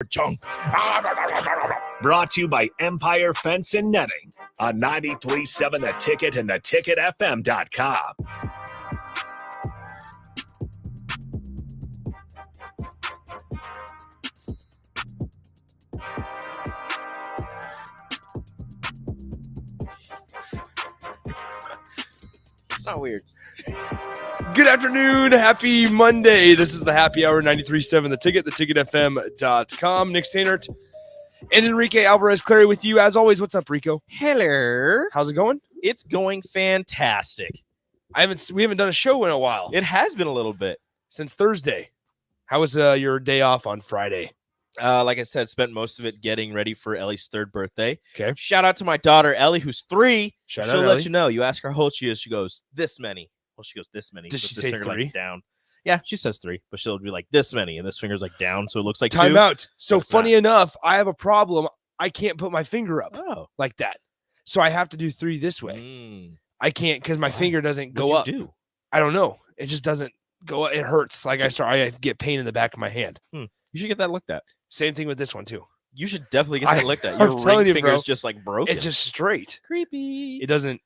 Chunk. Brought to you by Empire Fence and Netting on 93.7 The Ticket and theticketfm.com. It's not weird. Good afternoon. Happy Monday. This is the Happy Hour 93.7 The Ticket, theticketfm.com. Nick Sainert and Enrique Alvarez-Clary with you. As always, what's up, Rico? Hello. How's it going? It's going fantastic. We haven't done a show in a while. It has been a little bit. Since Thursday. How was your day off on Friday? Like I said, spent most of it getting ready for Ellie's 3rd birthday. Okay. Shout out to my daughter, Ellie, who's 3. She'll let you know. You ask her how old she is. She goes, this many. Well, she goes, this many. Does Puts she this say finger, 3? Like, down. Yeah, she says 3, but she'll be like this many, and this finger's like down, so it looks like 2. Time out. So It's funny not. enough, I have a problem. I can't put my finger up like that. So I have to do 3 this way. I can't because my finger doesn't go up. Do? I don't know. It just doesn't go up. It hurts. Like I get pain in the back of my hand. You should get that looked at. Same thing with this one too. You should definitely get that looked at. I'm Your telling ring you, finger bro, is just like broken. It's just straight. Creepy. It does not.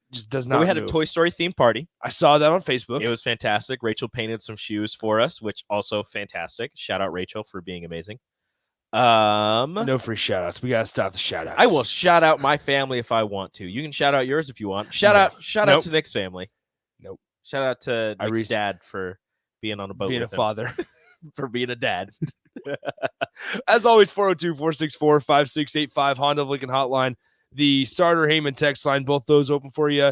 But we had move. a Toy Story themed party. I saw that on Facebook. It was fantastic. Rachel painted some shoes for us, which also fantastic. Shout out Rachel for being amazing. No free shout outs. We gotta stop the shout outs. I will shout out my family if I want to. You can shout out yours if you want. Shout out to Nick's family. Nope. Shout out to Nick's dad for being on a boat. Being with a him. father. For being a dad. As always, 402-464-5685 Honda of Lincoln Hotline, the Starter Heyman text line, both those open for you.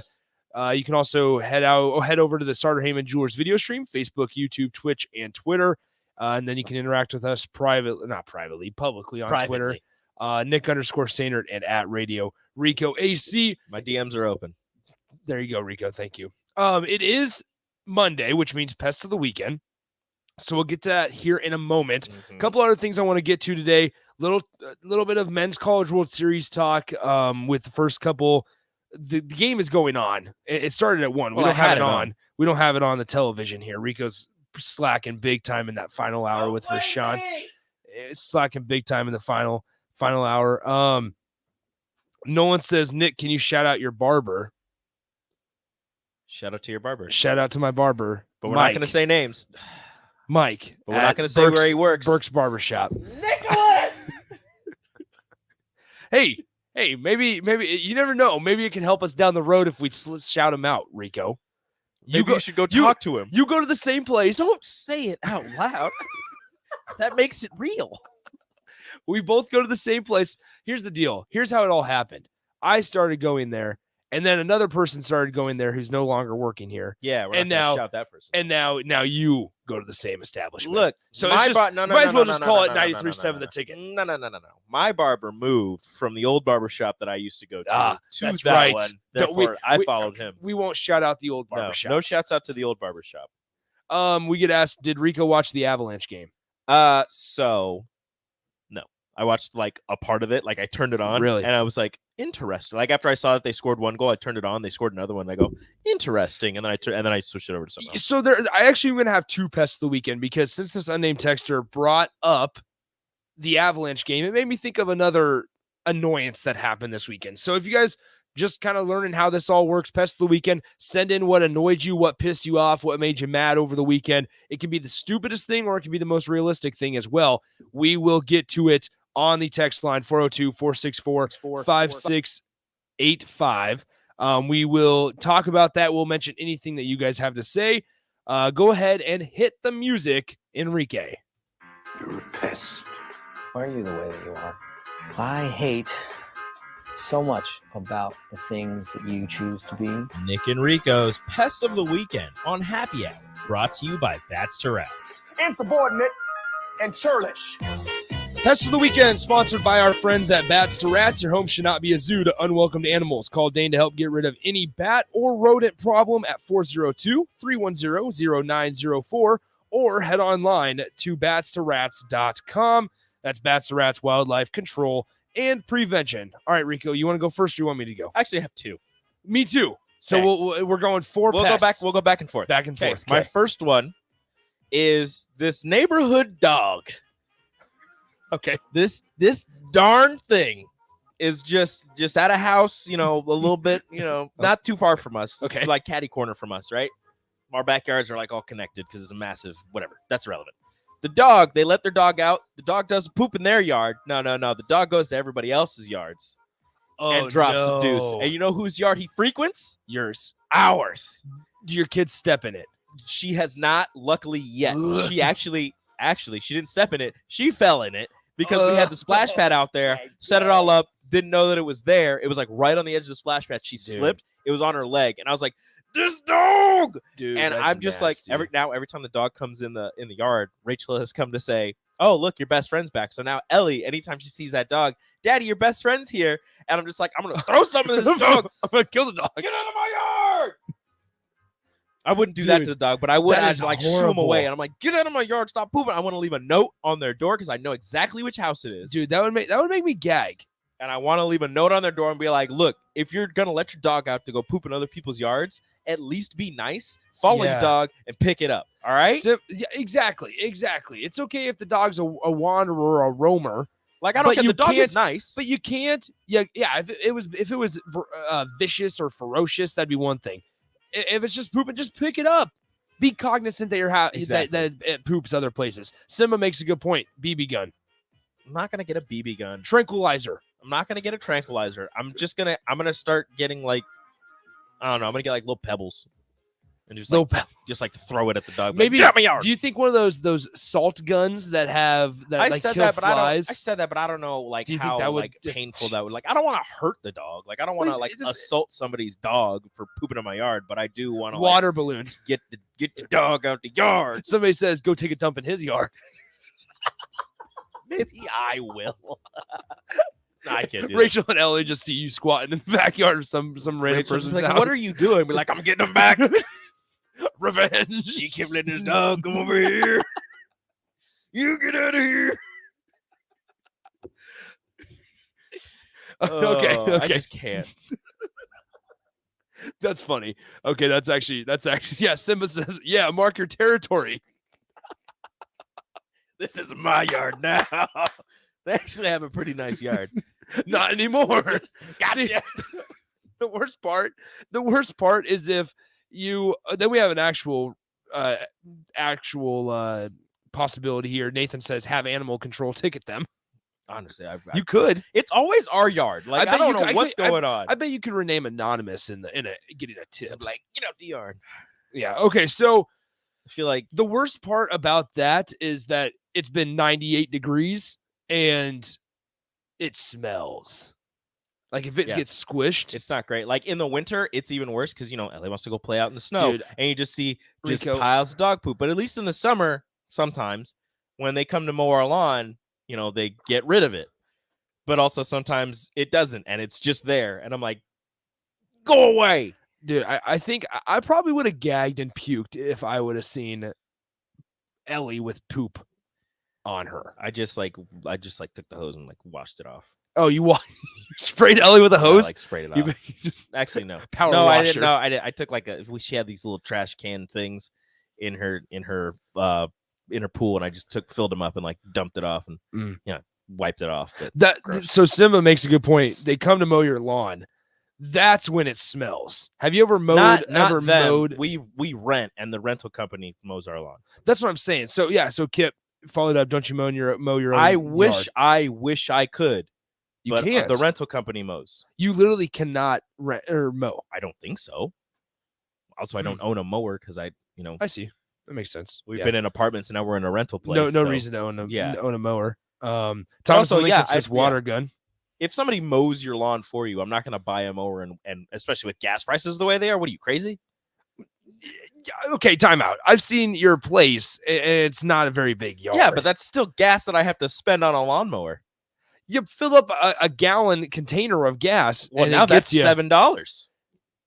You can also head over to the Starter Heyman Jewelers video stream, Facebook, YouTube, Twitch, and Twitter. And then you can interact with us publicly on Twitter. Nick_Sainert and at Radio Rico AC. My DMs are open. There you go, Rico. Thank you. It is Monday, which means Pest of the Weekend. So we'll get to that here in a moment. A couple other things I want to get to today. Little bit of Men's College World Series talk with the first couple. The game is going on. It started at 1. We don't have it on. We don't have it on the television here. Rico's slacking big time in that final hour with Rashawn. It's slacking big time in the final hour. Nolan says, Nick, can you shout out your barber? Shout out to your barber. Shout out to my barber. But we're not going to say names. Mike. But we're not going to say where he works. Burke's Barbershop. Nicholas! Hey, maybe you never know. Maybe it can help us down the road if we shout him out, Rico. You should go talk to him. You go to the same place. Don't say it out loud. That makes it real. We both go to the same place. Here's the deal. Here's how it all happened. I started going there, and then another person started going there who's no longer working here. Yeah, we're not going to shout that person. And now you go to the same establishment. Look, so might as well just call it 93.7 The Ticket. No. My barber moved from the old barber shop that I used to go to that's that right. one. Therefore, I followed him. We won't shout out the old barber shop. No shouts out to the old barber shop. We get asked, did Rico watch the Avalanche game? So no. I watched like a part of it. Like I turned it on. Really? And I was like, interesting. Like after I saw that they scored 1 goal, I turned it on. They scored another one. And I go, interesting. And then I switched it over to something else. So I actually am going to have 2 pests of the weekend because since this unnamed texter brought up the Avalanche game, it made me think of another annoyance that happened this weekend. So if you guys just kind of learning how this all works, pest of the weekend, send in what annoyed you, what pissed you off, what made you mad over the weekend. It can be the stupidest thing or it can be the most realistic thing as well. We will get to it on the text line 402-464-5685. We will talk about that. We'll mention anything that you guys have to say. Go ahead and hit the music, Enrique. You're a pest. Why are you the way that you are? I hate so much about the things that you choose to be. Nick and Rico's Pest of the Weekend on Happy Hour, brought to you by Bats to Rats. Insubordinate and churlish. Pest of the Weekend, sponsored by our friends at Bats to Rats. Your home should not be a zoo to unwelcomed animals. Call Dane to help get rid of any bat or rodent problem at 402-310-0904 or head online to batstorats.com. That's Bats to Rats Wildlife Control and Prevention. All right, Rico, you want to go first or you want me to go? Actually, I have 2. Me too. So we're going 4 pests. We'll go back and forth. Back and forth. My first one is this neighborhood dog. Okay. This darn thing is just at a house, a little bit, not too far from us. Okay. Like catty corner from us, right? Our backyards are like all connected because it's a massive whatever. That's irrelevant. The dog, they let their dog out. The dog doesn't poop in their yard. No. The dog goes to everybody else's yards and drops the deuce. And you know whose yard he frequents? Yours. Ours. Do your kids step in it? She has not, luckily yet. She actually, she didn't step in it. She fell in it because we had the splash pad out there, set it all up, didn't know that it was there. It was like right on the edge of the splash pad. She slipped. It was on her leg. And I was like, this dog. Dude, and I'm just nasty. Like, every time the dog comes in the yard, Rachel has come to say, oh, look, your best friend's back. So now Ellie, anytime she sees that dog, Daddy, your best friend's here. And I'm just like, I'm going to throw some of this dog. I'm going to kill the dog. Get out of my yard. I wouldn't do that to the dog, but I would like shoo him away. And I'm like, get out of my yard. Stop pooping. I want to leave a note on their door because I know exactly which house it is. Dude, that would make me gag. And I want to leave a note on their door and be like, look, if you're going to let your dog out to go poop in other people's yards, at least be nice, follow your dog, and pick it up. All right? Yeah, exactly. It's okay if the dog's a wanderer or a roamer. Like, I don't care. The dog is nice. But you can't. Yeah. If it was vicious or ferocious, that'd be one thing. If it's just pooping, just pick it up. Be cognizant that that it poops other places. Simba makes a good point. BB gun. I'm not going to get a BB gun. Tranquilizer. I'm not going to get a tranquilizer. I'm going to start getting like, I don't know. I'm going to get like little pebbles and just like throw it at the dog. Maybe. Get me out. Do you think one of those salt guns that have that I like said kill that, but flies? I said that, but I don't know like do you how think that would like painful that would. Like, I don't want to hurt the dog. Like, I don't want to like assault somebody's dog for pooping in my yard, but I do want to water balloons. Get the dog out the yard. Somebody says go take a dump in his yard. Maybe I will. I can't do Rachel and Ellie just see you squatting in the backyard of some random person's like, house. what are you doing? Be like, I'm getting them back. Revenge. You keep letting this dog come over here. You get out of here. Okay. I just can't. That's funny. Okay, that's actually yeah. Simba says, yeah, mark your territory. This is my yard now. They actually have a pretty nice yard. Not anymore. Gotcha. The worst part is if you then we have an actual possibility here. Nathan says have animal control ticket them. Honestly, you could. It's always our yard. Like, I don't know what's going on. I bet you could rename anonymous in getting a tip. So like, get out the yard. Yeah. Okay. So I feel like the worst part about that is that it's been 98 degrees and it smells. Like if it gets squished, it's not great. Like in the winter, it's even worse because Ellie wants to go play out in the snow, and you just see piles of dog poop. But at least in the summer, sometimes when they come to mow our lawn, they get rid of it. But also sometimes it doesn't, and it's just there. And I'm like, go away, dude. I think I probably would have gagged and puked if I would have seen Ellie with poop on her. I just took the hose and like washed it off. Oh, you sprayed Ellie with a hose? I sprayed it off. Actually, no. Power no, washer. I didn't. No, I did. I took like she had these little trash can things in her pool, and I just filled them up and like dumped it off and wiped it off. So Simba makes a good point. They come to mow your lawn. That's when it smells. Have you ever mowed? Mowed? We rent, and the rental company mows our lawn. That's what I'm saying. So yeah. So Kip followed up. Don't you mow your own? I wish I could. You but can't. The rental company mows. You literally cannot rent or mow. I don't think so. Also, I don't own a mower because I see. That makes sense. We've been in apartments and now we're in a rental place. No reason to own a mower. Thomas says water gun. If somebody mows your lawn for you, I'm not going to buy a mower, and especially with gas prices the way they are. What are you, crazy? Okay, time out. I've seen your place, and it's not a very big yard. Yeah, but that's still gas that I have to spend on a lawnmower. You fill up a gallon container of gas. Well, and now that's $7.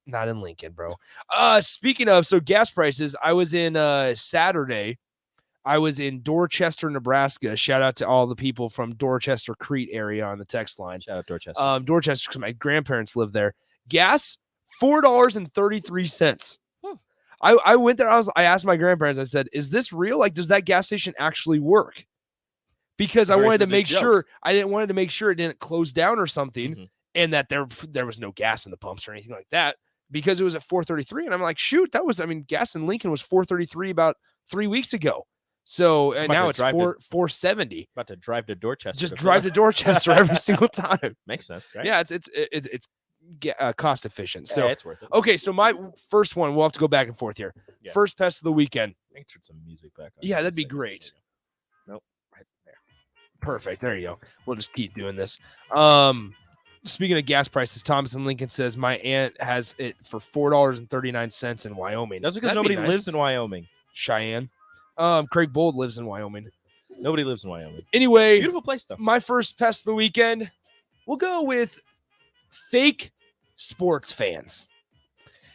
Not in Lincoln, bro. Speaking of, gas prices, I was in Saturday. I was in Dorchester, Nebraska. Shout out to all the people from Dorchester, Crete area on the text line. Shout out Dorchester. Dorchester, because my grandparents live there. Gas, $4.33. I went there. I asked my grandparents. I said, "Is this real? Like, does that gas station actually work?" because I wanted to make joke. sure wanted to make sure it didn't close down or something, and that there was no gas in the pumps or anything like that, because it was at 433, and I'm like, shoot, gas in Lincoln was 433 about 3 weeks ago. So now it's 470. About to drive to Dorchester. Just drive to Dorchester every single time. Makes sense, right? Yeah, it's cost efficient. So it's worth it. Okay, so my first one, we'll have to go back and forth here. Yeah. First pest of the weekend. I can turn some music back on. Yeah, that'd be great. Nope, right there. Perfect. There you go. We'll just keep doing this. Speaking of gas prices, Thomas in Lincoln says my aunt has it for $4.39 in Wyoming. That's because nobody lives in Wyoming. Cheyenne. Craig Bold lives in Wyoming. Nobody lives in Wyoming. Anyway, beautiful place though. My first pest of the weekend, we'll go with fake sports fans.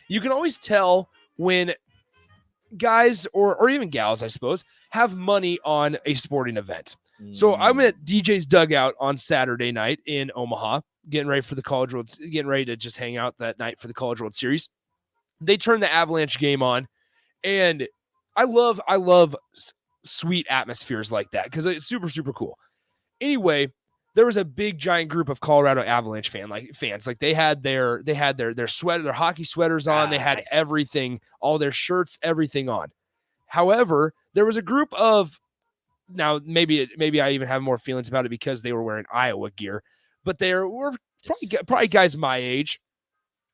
You can always tell when guys or even gals, I suppose, have money on a sporting event. So I'm at DJ's Dugout on Saturday night in Omaha, getting ready for the College World, getting ready to just hang out that night for the College World Series. They turn the Avalanche game on, and I love sweet atmospheres like that because it's super, super cool. Anyway, there was a big giant group of Colorado Avalanche fans. Like they had their sweater, their hockey sweaters on. They had everything, all their shirts, everything on. However, there was a group of, now maybe I even have more feelings about it because they were wearing Iowa gear, but they were probably guys my age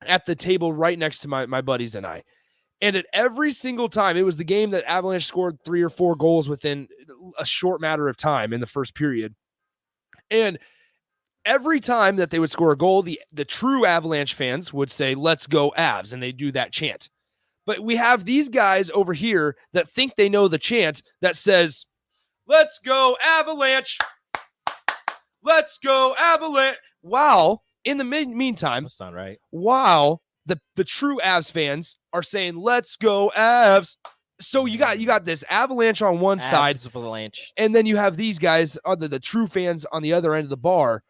at the table right next to my buddies and I. And at every single time, it was the game that Avalanche scored 3 or 4 goals within a short matter of time in the first period. And every time that they would score a goal, the true Avalanche fans would say, "Let's go Avs," and they do that chant. But we have these guys over here that think they know the chant that says, "Let's go Avalanche. Let's go Avalanche." Wow. In the meantime, that's not right. Wow. The true Avs fans are saying, "Let's go Avs." So you got this Avalanche on one side, Avalanche, and then you have these guys, the true fans on the other end of the bar,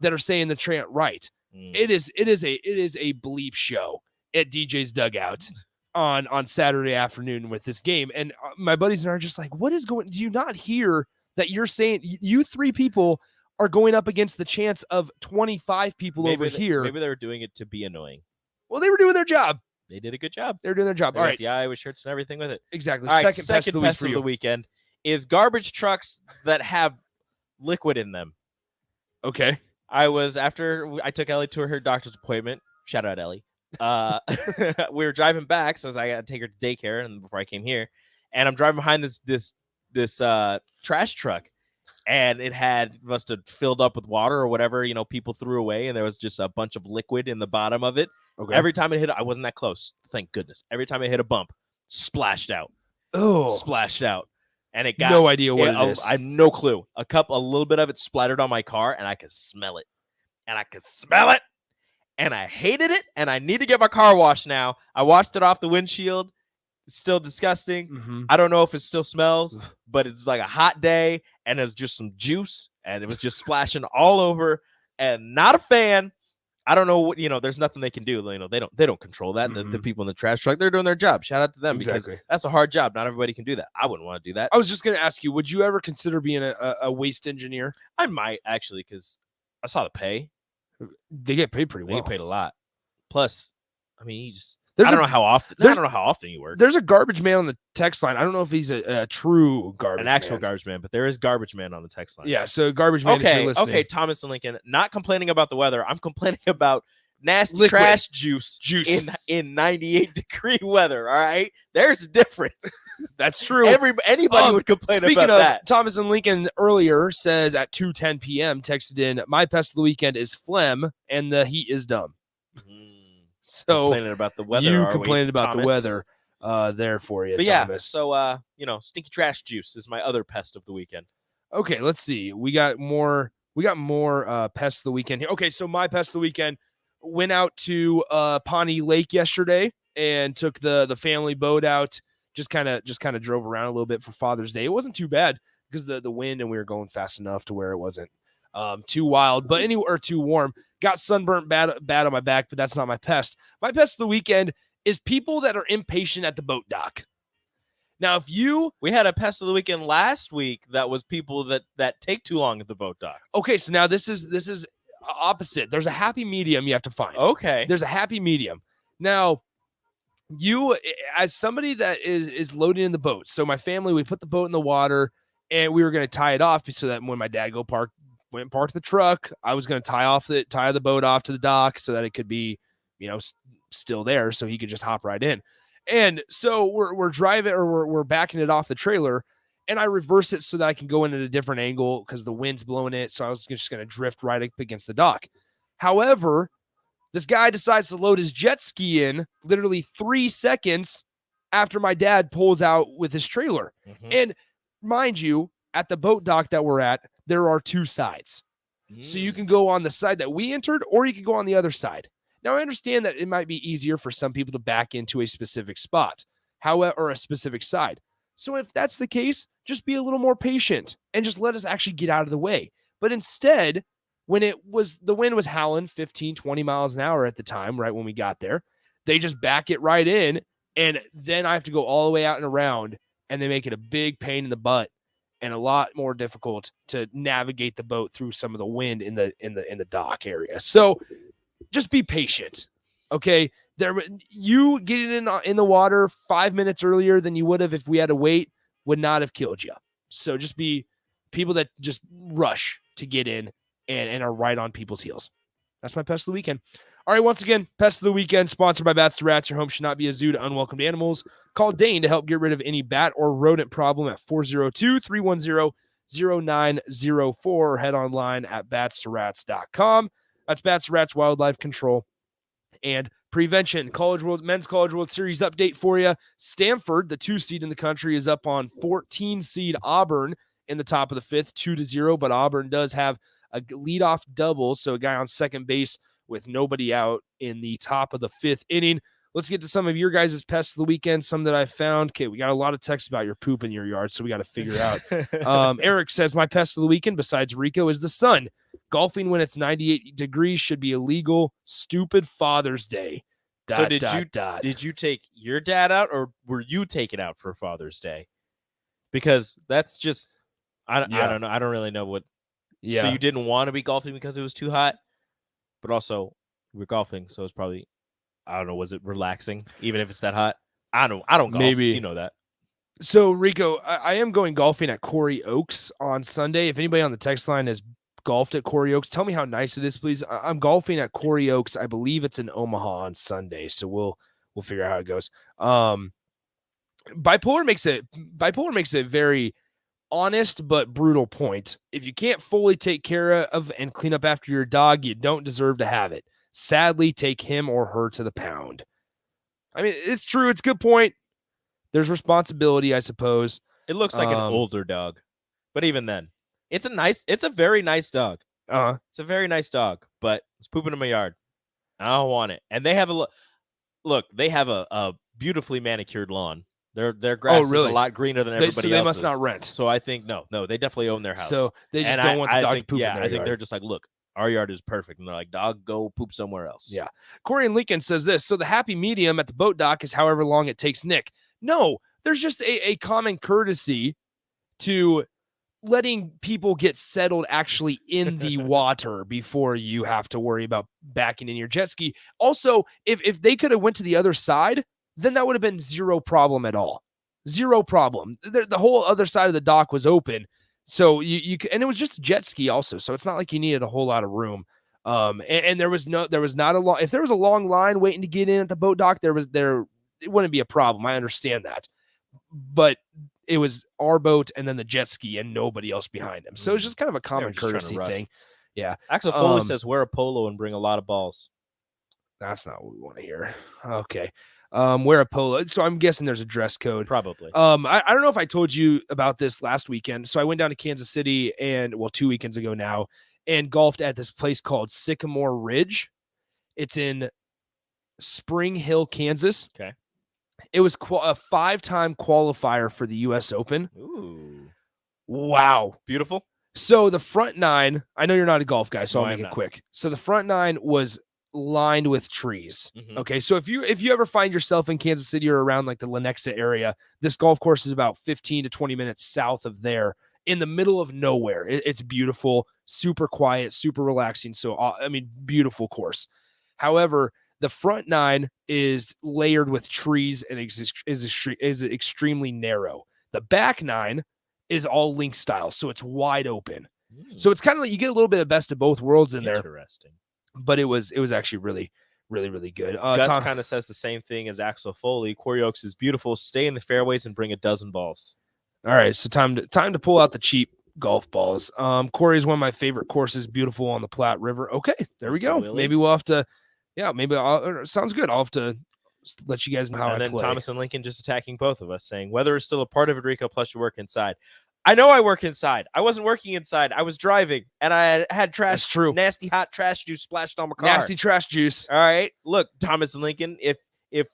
that are saying the chant right. It is a bleep show at DJ's Dugout on Saturday afternoon with this game, and my buddies and I are just like, "What is going? Do you not hear that you're saying you 3 people are going up against the chance of 25 people over here?" Maybe they were doing it to be annoying. Well, they were doing their job. They did a good job. They're doing their job. They All got right. the Iowa shirts and everything with it. Exactly. All right, Second pest of the weekend is garbage trucks that have liquid in them. Okay. After I took Ellie to her doctor's appointment. Shout out Ellie. We were driving back, so I got to take her to daycare, and before I came here, and I'm driving behind this trash truck, and it must have filled up with water or whatever people threw away, and there was just a bunch of liquid in the bottom of it. Okay. Every time it hit, I wasn't that close, thank goodness. Every time it hit a bump, splashed out. And it got no idea what it is. I have no clue. A little bit of it splattered on my car, and I could smell it. And I hated it, and I need to get my car washed now. I washed it off the windshield. It's still disgusting. Mm-hmm. I don't know if it still smells, but it's like a hot day, and there's just some juice, and it was just splashing all over, and not a fan. I don't know what, there's nothing they can do. They don't control that. Mm-hmm. The people in the trash truck, they're doing their job. Shout out to them because that's a hard job. Not everybody can do that. I wouldn't want to do that. I was just going to ask you, would you ever consider being a waste engineer? I might actually, because I saw the pay. They get paid pretty well. They get paid a lot. Plus, I mean, I don't know how often you work. There's a garbage man on the text line. I don't know if he's a true garbage man. Garbage man, but there is garbage man on the text line. Yeah, so garbage man. Okay, Thomas and Lincoln. Not complaining about the weather. I'm complaining about nasty trash juice in 98-degree weather. All right, there's a difference. That's true. Anybody would complain about that. Thomas and Lincoln earlier says at 2:10 p.m. texted in, "My pest of the weekend is phlegm, and the heat is dumb." So complaining about the weather. You complained about the weather there for you, but Thomas. So stinky trash juice is my other pest of the weekend. Okay, let's see. We got more pests of the weekend here. Okay, so my pest of the weekend went out to Pawnee Lake yesterday and took the family boat out. Just kind of drove around a little bit for Father's Day. It wasn't too bad because the wind, and we were going fast enough to where it wasn't too wild, but anywhere too warm. Got sunburnt bad on my back, but that's not my pest. My pest of the weekend is people that are impatient at the boat dock. Now, if we had a pest of the weekend last week that was people that take too long at the boat dock. Okay, so now this is opposite. There's a happy medium you have to find. Okay. There's a happy medium. Now, you, as somebody that is loading in the boat, so my family, we put the boat in the water and we were going to tie it off so that when my dad went and parked the truck, I was going to tie the boat off to the dock so that it could be, still there so he could just hop right in. And so we're driving, or we're backing it off the trailer, and I reverse it so that I can go in at a different angle because the wind's blowing it. So I was just going to drift right up against the dock. However, this guy decides to load his jet ski in literally 3 seconds after my dad pulls out with his trailer. Mm-hmm. And mind you, at the boat dock that we're at, there are 2 sides. So you can go on the side that we entered, or you can go on the other side. Now, I understand that it might be easier for some people to back into a specific spot, or a specific side. So if that's the case, just be a little more patient and just let us actually get out of the way. But instead, when the wind was howling 15, 20 miles an hour at the time, right when we got there, they just back it right in, and then I have to go all the way out and around, and they make it a big pain in the butt and a lot more difficult to navigate the boat through some of the wind in the dock area. So just be patient, okay? You getting in the water 5 minutes earlier than you would have if we had to wait would not have killed you. So just be people that just rush to get in and are right on people's heels. That's my pest of the weekend. All right, once again, pest of the weekend sponsored by Bats to Rats. Your home should not be a zoo to unwelcomed animals. Call Dane to help get rid of any bat or rodent problem at 402-310-0904 or head online at batstoRats.com. That's Bats to Rats Wildlife Control and Prevention. Men's College World Series update for you. Stanford, the 2 seed in the country, is up on 14 seed Auburn in the top of the 5th, 2-0. But Auburn does have a leadoff double, so a guy on second base with nobody out in the top of the 5th inning. Let's get to some of your guys' pests of the weekend, some that I found. Okay, we got a lot of texts about your poop in your yard, so we got to figure out. Eric says, my pest of the weekend, besides Rico, is the sun. Golfing when it's 98 degrees should be illegal. Stupid Father's Day. So did you take your dad out, or were you taken out for Father's Day? Because that's just, I don't know. I don't really know what. Yeah. So you didn't want to be golfing because it was too hot, but also we're golfing, so it's probably, I don't know, was it relaxing even if it's that hot? I don't golf. Maybe. You know that. So Rico, I am going golfing at Corey Oaks on Sunday. If anybody on the text line has golfed at Corey Oaks, tell me how nice it is, please. I'm golfing at Corey Oaks. I believe it's in Omaha on Sunday, so we'll figure out how it goes. Bipolar makes it very honest but brutal point. If you can't fully take care of and clean up after your dog, you don't deserve to have it. Sadly, take him or her to the pound. I mean, it's true. It's a good point. There's responsibility, I suppose. It looks like an older dog, but even then, it's a very nice dog. It's a very nice dog, but it's pooping in my yard. I don't want it. And they have they have a beautifully manicured lawn. Their grass is a lot greener than everybody else's. So they must not rent. So I think no, they definitely own their house. So they just don't want the dog to poop in their yard. I think they're just like, look, our yard is perfect. And they're like, dog, go poop somewhere else. Yeah. Corey and Lincoln says this. So the happy medium at the boat dock is however long it takes Nick. No, there's just a common courtesy to letting people get settled actually in the water before you have to worry about backing in your jet ski. Also, if they could have went to the other side, then that would have been zero problem at all. Zero problem. The whole other side of the dock was open. So you and it was just a jet ski also. So it's not like you needed a whole lot of room. And there was not a long, if there was a long line waiting to get in at the boat dock, it wouldn't be a problem. I understand that, but it was our boat and then the jet ski and nobody else behind him. So it's just kind of a common courtesy thing. Yeah. Axel Foley says wear a polo and bring a lot of balls. That's not what we want to hear. Okay. Wear a polo. So I'm guessing there's a dress code. Probably. I don't know if I told you about this last weekend. So I went down to Kansas City 2 weekends ago now and golfed at this place called Sycamore Ridge. It's in Spring Hill, Kansas. Okay. It was a 5-time qualifier for the U.S. Open. Ooh. Wow. Beautiful. So the front nine, I know you're not a golf guy, so I'll make it quick. So the front nine was lined with trees. Okay, so if you ever find yourself in Kansas City or around like the Lenexa area, this golf course is about 15 to 20 minutes south of there, in the middle of nowhere. It's beautiful, super quiet, super relaxing. So I mean, beautiful course. However, the front 9 is layered with trees and is extremely narrow. The back 9 is all link style, so it's wide open. So it's kind of like you get a little bit of best of both worlds in there. Interesting. But it was actually really, really, really good. Gus kind of says the same thing as Axel Foley. Quarry Oaks is beautiful. Stay in the fairways and bring a dozen balls. All right, so time to pull out the cheap golf balls. Quarry is one of my favorite courses. Beautiful on the Platte River. Okay, there we go. Really? Maybe we'll have to. Yeah, maybe sounds good. I'll have to let you guys know how I play. And then Thomas and Lincoln just attacking both of us, saying weather is still a part of it, Rico. Plus, you work inside. I know I work inside. I wasn't working inside. I was driving, and I had trash. That's true. Nasty hot trash juice splashed on my car. Nasty trash juice. All right, look, Thomas and Lincoln. If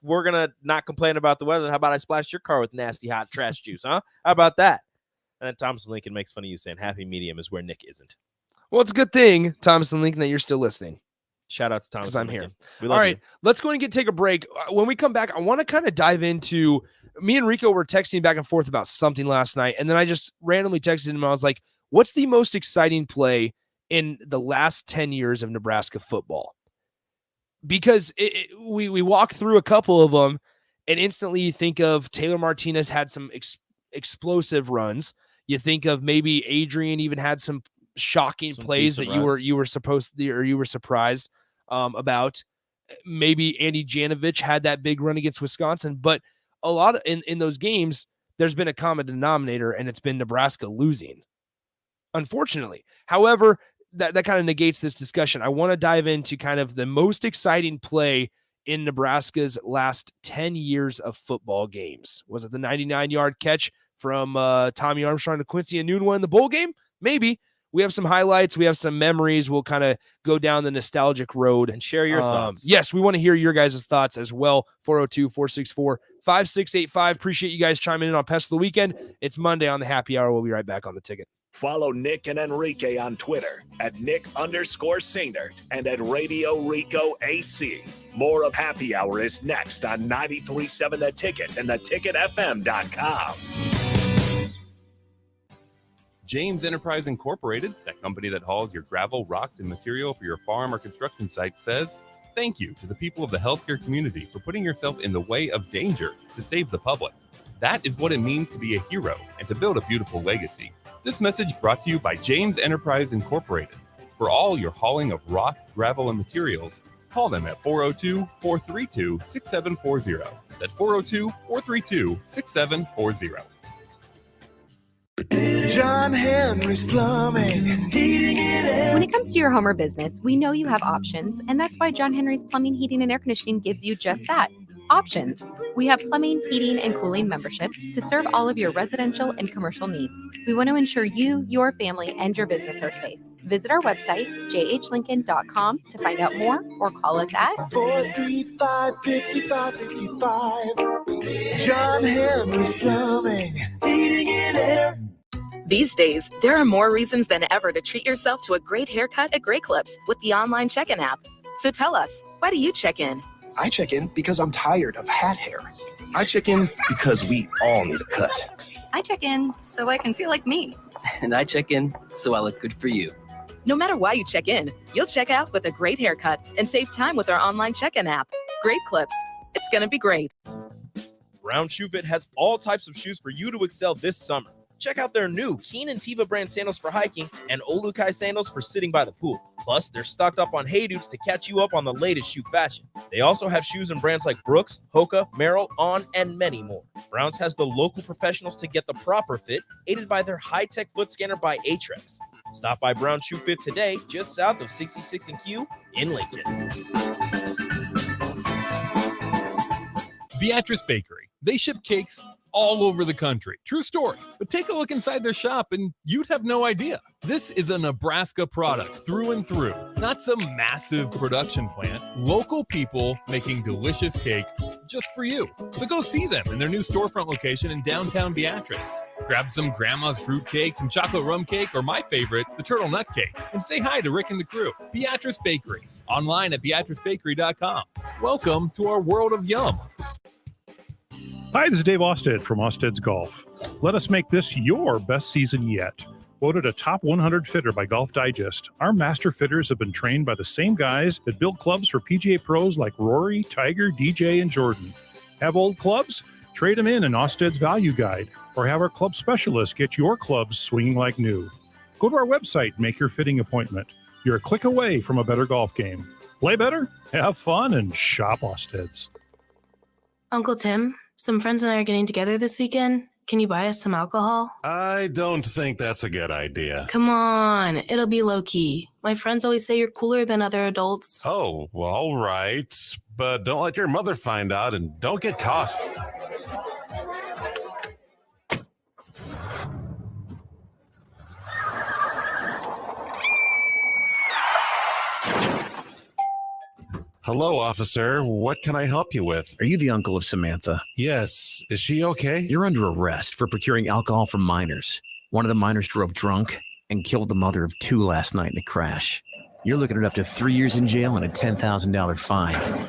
we're gonna not complain about the weather, how about I splash your car with nasty hot trash juice? Huh? How about that? And then Thomas and Lincoln makes fun of you, saying happy medium is where Nick isn't. Well, it's a good thing, Thomas and Lincoln, that you're still listening. Shout out to Thomas. Because I'm here. We love All right, you. let's go and take a break. When we come back, I want to kind of dive into. Me and Rico were texting back and forth about something last night, and then I just randomly texted him. I was like, "What's the most exciting play in the last 10 years of Nebraska football?" Because we walk through a couple of them, and instantly you think of Taylor Martinez had some explosive runs. You think of maybe Adrian even had some shocking plays that you were surprised about. Maybe Andy Janovich had that big run against Wisconsin, but a lot of in those games, there's been a common denominator, and it's been Nebraska losing, unfortunately. However, that kind of negates this discussion. I want to dive into kind of the most exciting play in Nebraska's last 10 years of football games. Was it the 99-yard catch from Tommy Armstrong to Quincy Enunwa in the bowl game? Maybe. We have some highlights. We have some memories. We'll kind of go down the nostalgic road. And share your thoughts. Yes, we want to hear your guys' thoughts as well. 402-464-5685. Appreciate you guys chiming in on Pest of the Weekend. It's Monday on the Happy Hour. We'll be right back on the ticket. Follow Nick and Enrique on Twitter at Nick_Sainert and at Radio Rico AC. More of Happy Hour is next on 93.7 The Ticket and theticketfm.com. James Enterprise Incorporated, that company that hauls your gravel, rocks, and material for your farm or construction site, says thank you to the people of the healthcare community for putting yourself in the way of danger to save the public. That is what it means to be a hero and to build a beautiful legacy. This message brought to you by James Enterprise Incorporated. For all your hauling of rock, gravel, and materials, call them at 402-432-6740. That's 402-432-6740. John Henry's Plumbing, heating and air. When it comes to your home or business, we know you have options, and that's why John Henry's Plumbing, Heating, and Air Conditioning gives you just that. Options. We have plumbing, heating, and cooling memberships to serve all of your residential and commercial needs. We want to ensure you, your family, and your business are safe. Visit our website, jhlincoln.com, to find out more or call us at 435-5555. John Henry's Plumbing, heating and air. These days, there are more reasons than ever to treat yourself to a great haircut at Great Clips with the online check-in app. So tell us, why do you check in? I check in because I'm tired of hat hair. I check in because we all need a cut. I check in so I can feel like me. And I check in so I look good for you. No matter why you check in, you'll check out with a great haircut and save time with our online check-in app. Great Clips. It's going to be great. Brown Shoe Fit has all types of shoes for you to excel this summer. Check out their new Keen and Tiva brand sandals for hiking and Olukai sandals for sitting by the pool. Plus, they're stocked up on Hey Dudes to catch you up on the latest shoe fashion. They also have shoes in brands like Brooks, Hoka, Merrell, On, and many more. Browns has the local professionals to get the proper fit, aided by their high-tech foot scanner by Atrex. Stop by Brown Shoe Fit today, just south of 66 and Q in Lincoln. Beatrice Bakery. They ship cakes all over the country. True story. But take a look inside their shop and you'd have no idea. This is a Nebraska product through and through. Not some massive production plant. Local people making delicious cake just for you. So go see them in their new storefront location in downtown Beatrice. Grab some grandma's fruit cake, some chocolate rum cake, or my favorite, the turtle nut cake, and say hi to Rick and the crew. Beatrice Bakery. Online at BeatriceBakery.com. Welcome to our world of yum. Hi, this is Dave Osted from Osted's Golf. Let us make this your best season yet. Voted a top 100 fitter by Golf Digest, our master fitters have been trained by the same guys that build clubs for PGA pros like Rory, Tiger, DJ, and Jordan. Have old clubs? Trade them in Osted's Value Guide, or have our club specialists get your clubs swinging like new. Go to our website and make your fitting appointment. You're a click away from a better golf game. Play better, have fun, and shop Osted's. Uncle Tim, some friends and I are getting together this weekend. Can you buy us some alcohol? I don't think that's a good idea. Come on, it'll be low-key. My friends always say you're cooler than other adults. Oh, well, all right. But don't let your mother find out and don't get caught. Hello, officer. What can I help you with? Are you the uncle of Samantha? Yes. Is she okay? You're under arrest for procuring alcohol from minors. One of the minors drove drunk and killed the mother of 2 last night in a crash. You're looking at up to 3 years in jail and a $10,000 fine.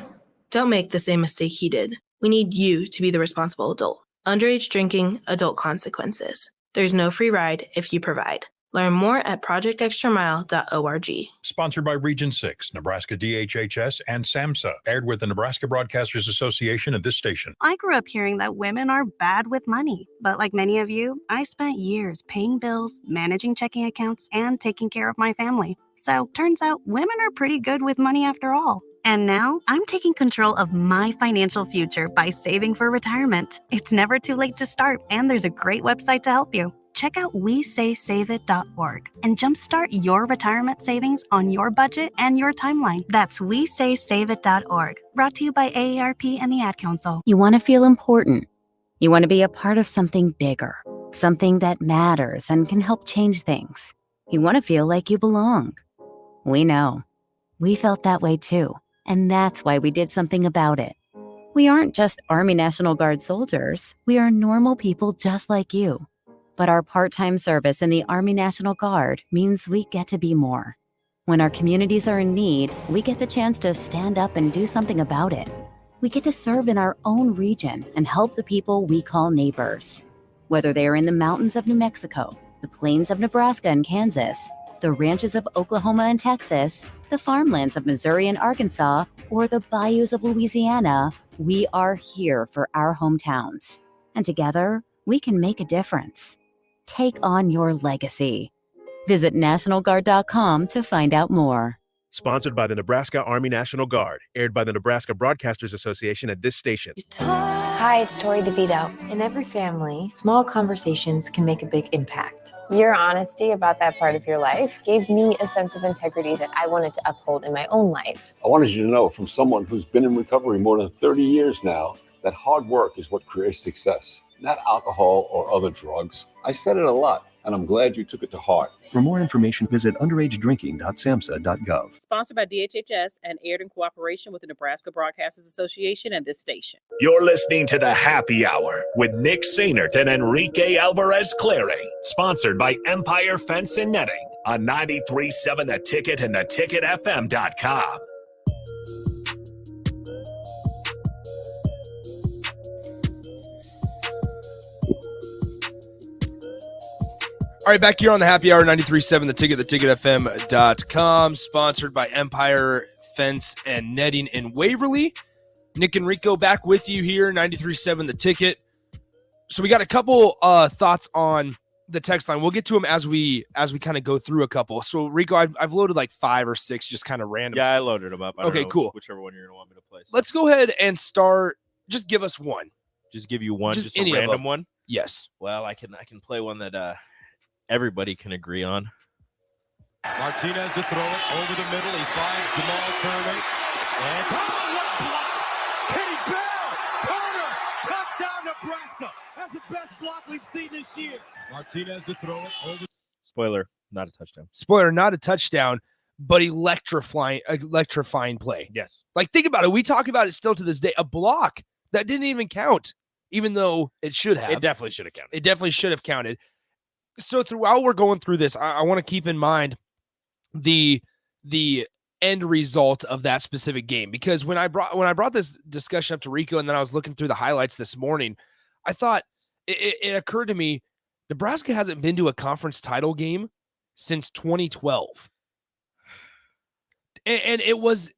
Don't make the same mistake he did. We need you to be the responsible adult. Underage drinking, adult consequences. There's no free ride if you provide. Learn more at projectextramile.org. Sponsored by Region 6, Nebraska DHHS, and SAMHSA. Aired with the Nebraska Broadcasters Association at this station. I grew up hearing that women are bad with money. But like many of you, I spent years paying bills, managing checking accounts, and taking care of my family. So turns out women are pretty good with money after all. And now I'm taking control of my financial future by saving for retirement. It's never too late to start, and there's a great website to help you. Check out WeSaySaveIt.org and jumpstart your retirement savings on your budget and your timeline. That's WeSaySaveIt.org. Brought to you by AARP and the Ad Council. You want to feel important. You want to be a part of something bigger, something that matters and can help change things. You want to feel like you belong. We know. We felt that way too, and that's why we did something about it. We aren't just Army National Guard soldiers. We are normal people just like you. But our part-time service in the Army National Guard means we get to be more. When our communities are in need, we get the chance to stand up and do something about it. We get to serve in our own region and help the people we call neighbors. Whether they are in the mountains of New Mexico, the plains of Nebraska and Kansas, the ranches of Oklahoma and Texas, the farmlands of Missouri and Arkansas, or the bayous of Louisiana, we are here for our hometowns. And together, we can make a difference. Take on your legacy. Visit NationalGuard.com to find out more. Sponsored by the Nebraska Army National Guard. Aired by the Nebraska Broadcasters Association at this station. Hi, it's Tori DeVito. In every family, small conversations can make a big impact. Your honesty about that part of your life gave me a sense of integrity that I wanted to uphold in my own life. I wanted you to know from someone who's been in recovery more than 30 years now that hard work is what creates success, not alcohol or other drugs. I said it a lot, and I'm glad you took it to heart. For more information, visit underagedrinking.samhsa.gov. Sponsored by DHHS and aired in cooperation with the Nebraska Broadcasters Association and this station. You're listening to the Happy Hour with Nick Sainert and Enrique Alvarez Clary. Sponsored by Empire Fence and Netting on 93.7 The Ticket and theticketfm.com. All right, back here on the Happy Hour, 93.7 The Ticket, theticketfm.com, sponsored by Empire Fence and Netting in Waverly. Nick and Rico back with you here, 93.7 The Ticket. So we got a couple thoughts on the text line. We'll get to them as we kind of go through a couple. So Rico, I've loaded like 5 or 6 just kind of random. Yeah, I loaded them up. I don't know cool. Whichever one you're going to want me to play. So. Let's go ahead and start. Just give us one. Just give you one? Just any a random one? Yes. Well, I can play one that everybody can agree on. Martinez to throw it over the middle. He finds Jamal Turner. And what a block! Kenny Bell! Turner! Touchdown, Nebraska! That's the best block we've seen this year. Martinez to throw it over. Spoiler, not a touchdown. Spoiler, not a touchdown, but electrifying play. Yes. Like, think about it. We talk about it still to this day. A block that didn't even count, even though it should have. It definitely should have counted. It definitely should have counted. So throughout we're going through this, I want to keep in mind the end result of that specific game. Because when I brought this discussion up to Rico, and then I was looking through the highlights this morning, I thought it occurred to me, Nebraska hasn't been to a conference title game since 2012. And it wasn't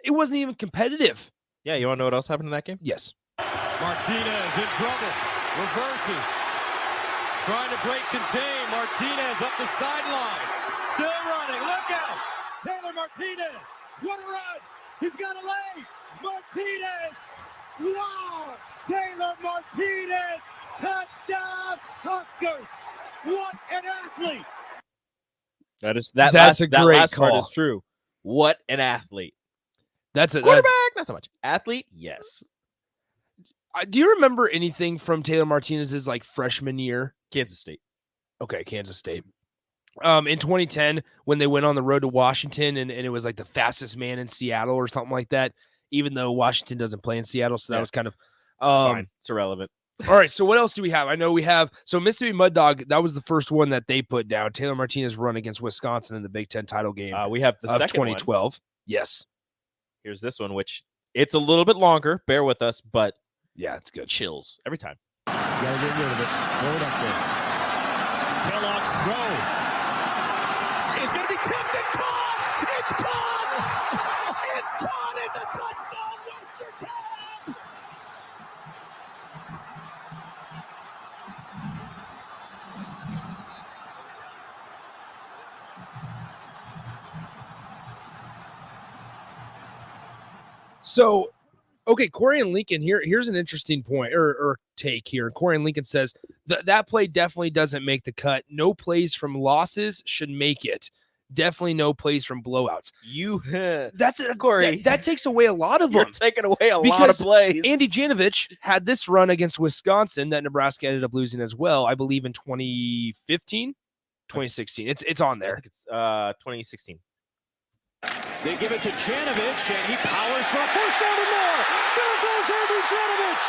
even competitive. Yeah, you want to know what else happened in that game? Yes. Martinez in trouble. Reverses. Trying to break contain. Martinez up the sideline. Still running. Look out. Taylor Martinez. What a run. He's got a lane. Martinez. Wow. Taylor Martinez. Touchdown Huskers. What an athlete. That's a great last call. part is true. What an athlete. That's a quarterback, not so much. Athlete, yes. Do you remember anything from Taylor Martinez's like freshman year? Kansas State. Okay, Kansas State. In 2010, when they went on the road to Washington, and it was like the fastest man in Seattle or something like that, even though Washington doesn't play in Seattle, so that was kind of It's fine. It's irrelevant. All right, so what else do we have? I know we have Mississippi Mud Dog. That was the first one that they put down. Taylor Martinez run against Wisconsin in the Big Ten title game. We have the second 2012. one. Yes. Here's this one, which it's a little bit longer. Bear with us, but yeah, it's good. Chills every time. Gotta get rid of it. Throw it up there. Kellogg's throw. It's gonna be tipped and caught. It's caught. It's caught. It's a touchdown, Western Times. So, okay, Corey and Lincoln, here's an interesting point or take here. Corey and Lincoln says that play definitely doesn't make the cut. No plays from losses should make it. Definitely no plays from blowouts. That's it, Corey. That takes away a lot of them. You're taking away a lot of plays. Andy Janovich had this run against Wisconsin that Nebraska ended up losing as well, I believe in 2015, 2016. It's on there. I think it's 2016. They give it to Janovich, and he powers for a first down and more. There goes Andy Janovich.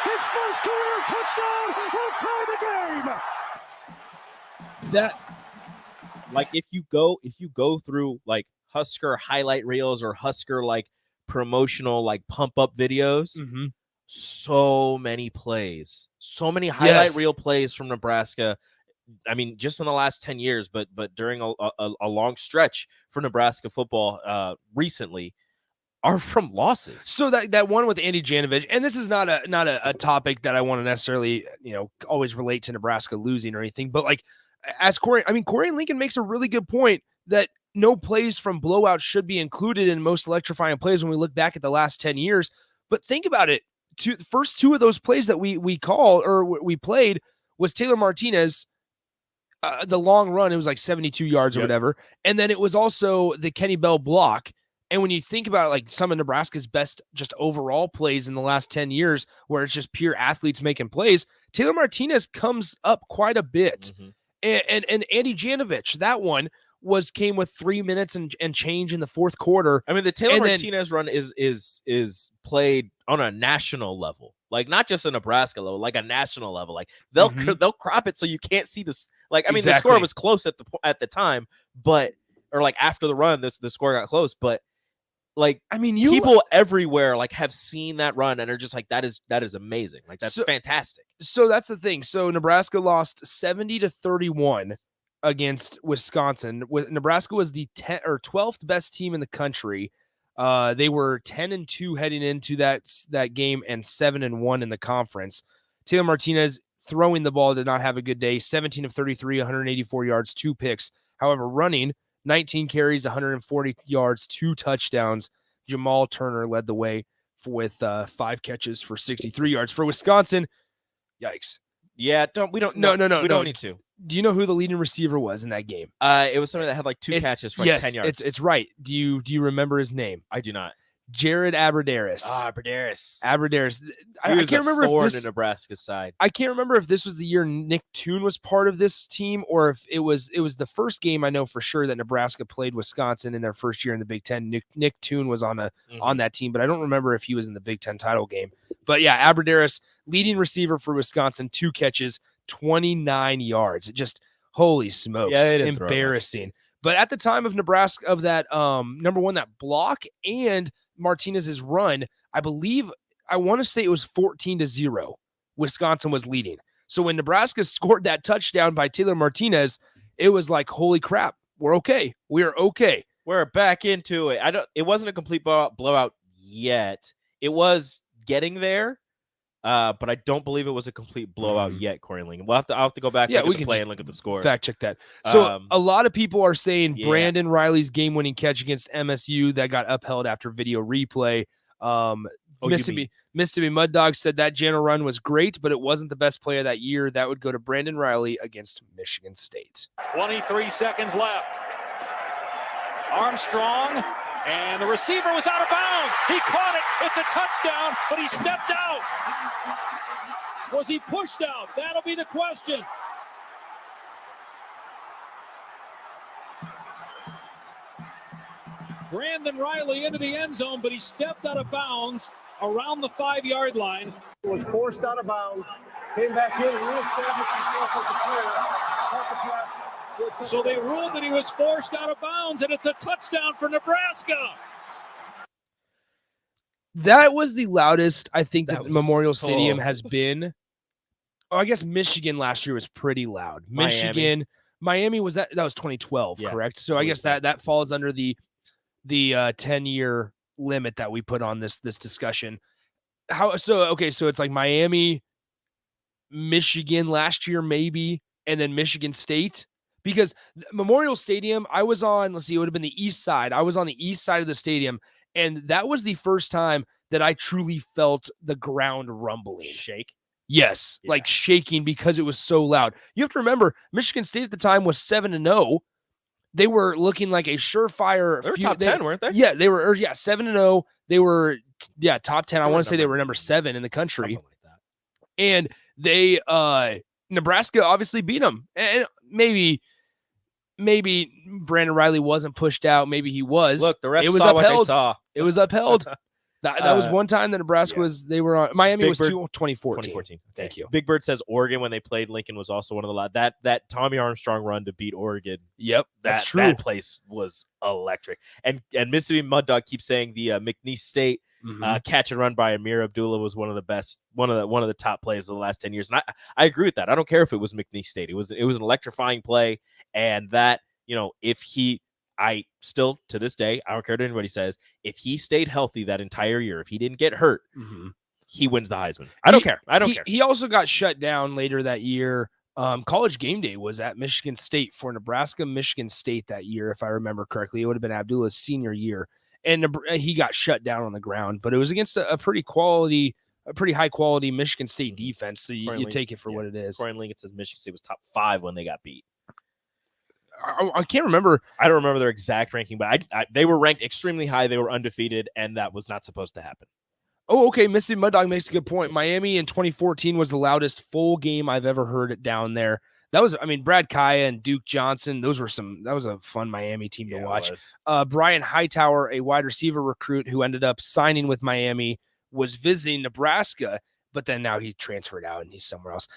His first career touchdown will tie the game. That, like, if you go through like Husker highlight reels or Husker like promotional like pump up videos, so many plays, so many highlight reel plays from Nebraska. I mean, just in the last 10 years, but during a long stretch for Nebraska football recently, are from losses. So that one with Andy Janovich, and this is not a topic that I want to necessarily always relate to Nebraska losing or anything, but like as Corey and Lincoln makes a really good point that no plays from blowouts should be included in most electrifying plays when we look back at the last 10 years. But think about it: the first two of those plays that we played was Taylor Martinez. The long run, it was like 72 yards or whatever. And then it was also the Kenny Bell block. And when you think about like some of Nebraska's best just overall plays in the last 10 years, where it's just pure athletes making plays, Taylor Martinez comes up quite a bit. And Andy Janovich, that one came with 3 minutes and change in the fourth quarter. I mean, the Taylor Martinez run is played on a national level. Like not just a Nebraska level, like a national level. Like they'll crop it so you can't see this. Like I mean, the score was close at the time, but or like after the run, the score got close. But like I mean, people everywhere like have seen that run and are just like that is amazing. Like that's fantastic. So that's the thing. So Nebraska lost 70-31 against Wisconsin. Nebraska was the 12th best team in the country. They were 10-2 heading into that game and 7-1 in the conference. Taylor Martinez throwing the ball did not have a good day. 17 of 33, 184 yards, 2 picks. However, running 19 carries, 140 yards, 2 touchdowns. Jamal Turner led the way with 5 catches for 63 yards. For Wisconsin, yikes. Yeah, we don't need to. Do you know who the leading receiver was in that game? It was somebody that had like 2 catches for like 10 yards. It's right. Do you remember his name? I do not. Jared Aberderis. Aberderis. I can't remember if this in Nebraska's side. I can't remember if this was the year Nick Toon was part of this team or if it was the first game I know for sure that Nebraska played Wisconsin in their first year in the Big Ten. Nick Toon was on that team, but I don't remember if he was in the Big Ten title game. But yeah, Aberderis, leading receiver for Wisconsin, 2 catches, 29 yards. Just holy smokes, embarrassing. But at the time of Nebraska, of that number one, that block and Martinez's run, I want to say it was 14-0. Wisconsin was leading. So when Nebraska scored that touchdown by Taylor Martinez, it was like, holy crap, we're okay. We're okay. We're back into it. It wasn't a complete blowout yet. It was getting there. But I don't believe it was a complete blowout yet, Corey Lincoln. I'll have to go back look at the play and look at the score. Fact check that. So a lot of people are saying Brandon Riley's game-winning catch against MSU that got upheld after video replay. Mississippi Mud Dog said that Jano run was great, but it wasn't the best play of that year. That would go to Brandon Riley against Michigan State. 23 seconds left. Armstrong, and the receiver was out of bounds. He caught it. It's a touchdown, but he stepped out. Was he pushed out? That'll be the question. Brandon Riley into the end zone, but he stepped out of bounds around the 5-yard line. He was forced out of bounds, came back in, reestablished himself as a player, caught the pass. So they ruled that he was forced out of bounds, and it's a touchdown for Nebraska. That was the loudest I think that Memorial Stadium has been. Oh, I guess Michigan last year was pretty loud. Miami was that was 2012, correct? So I guess that falls under the 10-year limit that we put on this discussion. So it's like Miami, Michigan last year maybe, and then Michigan State. Because Memorial Stadium, I was on, it would have been the east side. I was on the east side of the stadium, and that was the first time that I truly felt the ground rumbling. Shake? Yes, like shaking because it was so loud. You have to remember, Michigan State at the time was 7-0. They were looking like a surefire. They were top 10, weren't they? Yeah, they were 7-0. They were, top 10. I want to say they were number 7 in the country. Like that. And they, Nebraska obviously beat them. And maybe Brandon Riley wasn't pushed out. Maybe he was. Look, the refs saw what they saw. It was upheld. That was one time that Nebraska they were on. Miami was 2014. Thank you. Big Bird says Oregon when they played Lincoln was also one of the loud. That Tommy Armstrong run to beat Oregon. Yep, that's true. That place was electric. And Mississippi Mud Dog keeps saying the McNeese State catch and run by Amir Abdullah was one of the best, one of the top plays of the last 10 years. And I agree with that. I don't care if it was McNeese State. It was an electrifying play, and that I still, to this day, I don't care what anybody says, if he stayed healthy that entire year, if he didn't get hurt, he wins the Heisman. I don't care. He also got shut down later that year. College Game Day was at Michigan State for Nebraska, Michigan State that year, if I remember correctly. It would have been Abdullah's senior year. And he got shut down on the ground. But it was against a pretty high quality Michigan State defense. So you take it for what it is. Corey Lincoln says Michigan State was top 5 when they got beat. I can't remember. I don't remember their exact ranking, but they were ranked extremely high. They were undefeated, and that was not supposed to happen. Oh, okay. Mississippi Mud Dog makes a good point. Miami in 2014 was the loudest full game I've ever heard down there. That was, Brad Kaya and Duke Johnson. That was a fun Miami team to watch. Brian Hightower, a wide receiver recruit who ended up signing with Miami, was visiting Nebraska, but then now he transferred out and he's somewhere else.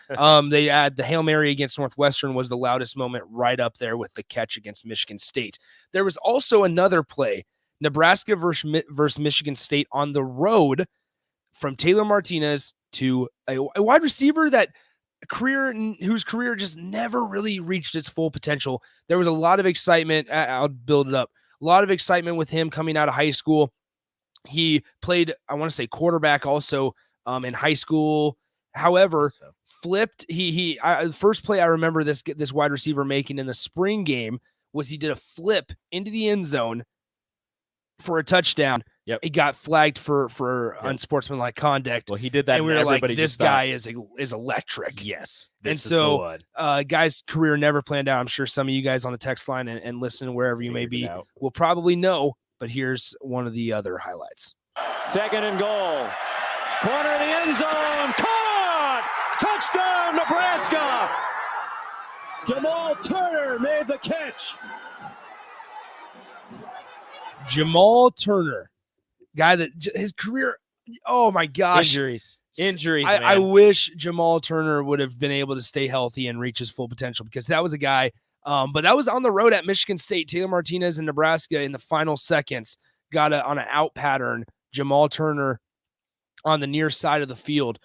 They had the Hail Mary against Northwestern was the loudest moment, right up there with the catch against Michigan State. There was also another play, Nebraska versus Michigan State on the road, from Taylor Martinez to a wide receiver whose career just never really reached its full potential. There was a lot of excitement. I'll build it up. A lot of excitement with him coming out of high school. He played, I want to say, quarterback also in high school. However, flipped. The first play I remember this wide receiver making in the spring game was he did a flip into the end zone for a touchdown. Yep. He got flagged for unsportsmanlike conduct. Well, he did that, and we were like, this guy is electric. Yes. And so, guy's career never planned out. I'm sure some of you guys on the text line and listen wherever you may be will probably know, but here's one of the other highlights. 2nd and goal. Corner of the end zone. Caught! Touchdown, Nebraska! Jamal Turner made the catch. Jamal Turner, guy that his career, oh my gosh. Injuries. I wish Jamal Turner would have been able to stay healthy and reach his full potential, because that was a guy But that was on the road at Michigan State. Taylor Martinez in Nebraska in the final seconds got on an out pattern. Jamal Turner on the near side of the field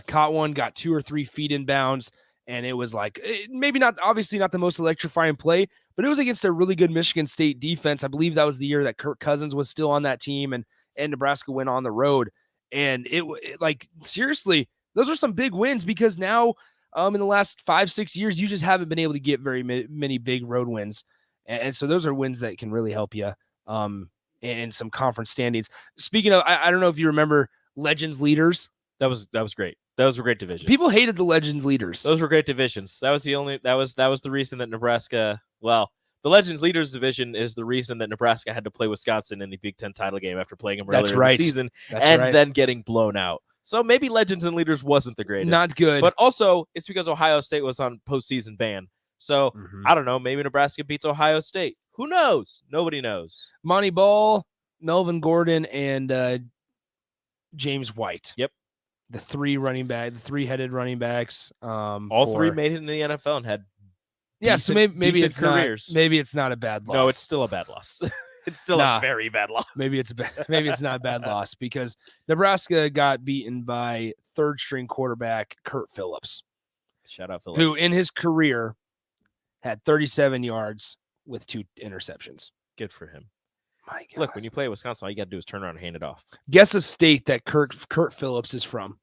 caught one, got 2 or 3 feet in bounds, and it was like maybe not, obviously not the most electrifying play, but it was against a really good Michigan State defense. I believe that was the year that Kirk Cousins was still on that team, and Nebraska went on the road. And it like, seriously, those are some big wins, because now in the last 5-6 years, you just haven't been able to get very many big road wins. And so those are wins that can really help you in some conference standings. Speaking of, I don't know if you remember Legends Leaders. That was great. That was a great division. People hated the Legends Leaders. Those were great divisions. That was the reason that Nebraska, the Legends Leaders division is the reason that Nebraska had to play Wisconsin in the Big Ten title game after playing them earlier in the season then getting blown out. So maybe Legends and Leaders wasn't the greatest. Not good. But also, it's because Ohio State was on postseason ban. So, I don't know, maybe Nebraska beats Ohio State. Who knows? Nobody knows. Monty Ball, Melvin Gordon, and James White. Yep. The three-headed running backs. All three made it in the NFL and had so maybe it's careers. Maybe it's not a bad loss. No, it's still a bad loss. It's still a very bad loss. Maybe it's not a bad loss, because Nebraska got beaten by third-string quarterback Kurt Phillips. Shout out Phillips, who in his career had 37 yards with 2 interceptions. Good for him. My God. Look, when you play at Wisconsin, all you got to do is turn around and hand it off. Guess a state that Kurt Phillips is from.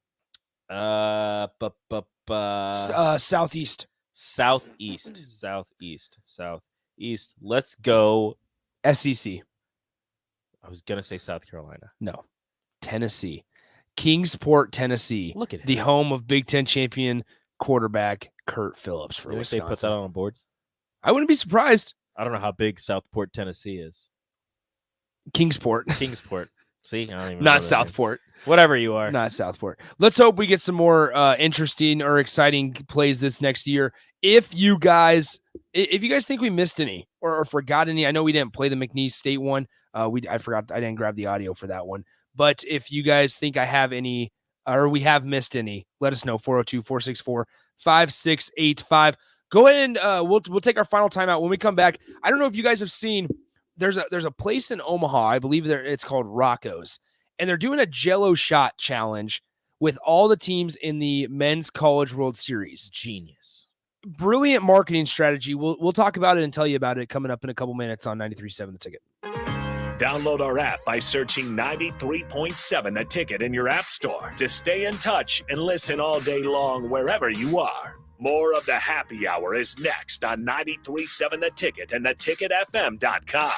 Southeast. Southeast. Let's go SEC. I was going to say South Carolina. No. Tennessee. Kingsport, Tennessee. Look at the home of Big Ten champion quarterback Kurt Phillips for Wisconsin. They put that on a board? I wouldn't be surprised. I don't know how big Southport, Tennessee is. Kingsport. See, I don't even not know Southport. Whatever you are. Not Southport. Let's hope we get some more interesting or exciting plays this next year. If you guys think we missed any or forgot any, I know we didn't play the McNeese State one. I forgot. I didn't grab the audio for that one. But if you guys think I have any or we have missed any, let us know. 402-464-5685. Go ahead and we'll take our final timeout. When we come back, I don't know if you guys have seen. There's a place in Omaha, I believe it's called Rocco's, and they're doing a Jell-O shot challenge with all the teams in the Men's College World Series. Genius. Brilliant marketing strategy. We'll talk about it and tell you about it coming up in a couple minutes on 93.7 The Ticket. Download our app by searching 93.7 The Ticket in your app store to stay in touch and listen all day long wherever you are. More of the happy hour is next on 93.7 The Ticket and theticketfm.com.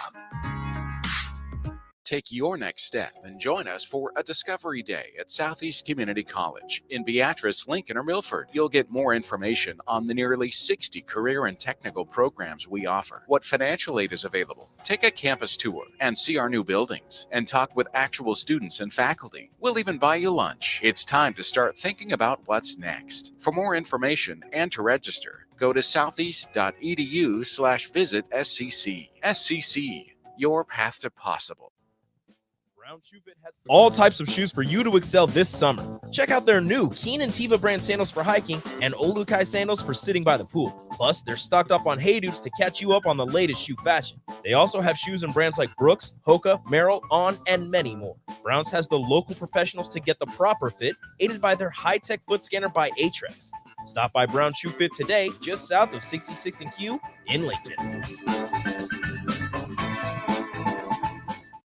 Take your next step and join us for a Discovery Day at Southeast Community College. In Beatrice, Lincoln, or Milford, you'll get more information on the nearly 60 career and technical programs we offer, what financial aid is available, take a campus tour, and see our new buildings, and talk with actual students and faculty. We'll even buy you lunch. It's time to start thinking about what's next. For more information and to register, go to southeast.edu/visit SCC. SCC, your path to possible. All types of shoes for you to excel this summer. Check out their new Keen and Tiva brand sandals for hiking and Olukai sandals for sitting by the pool. Plus, they're stocked up on Hey Dudes to catch you up on the latest shoe fashion. They also have shoes in brands like Brooks, Hoka, Merrell, On, and many more. Browns has the local professionals to get the proper fit, aided by their high-tech foot scanner by Aetrex. Stop by Brown Shoe Fit today, just south of 66th and Q in Lincoln.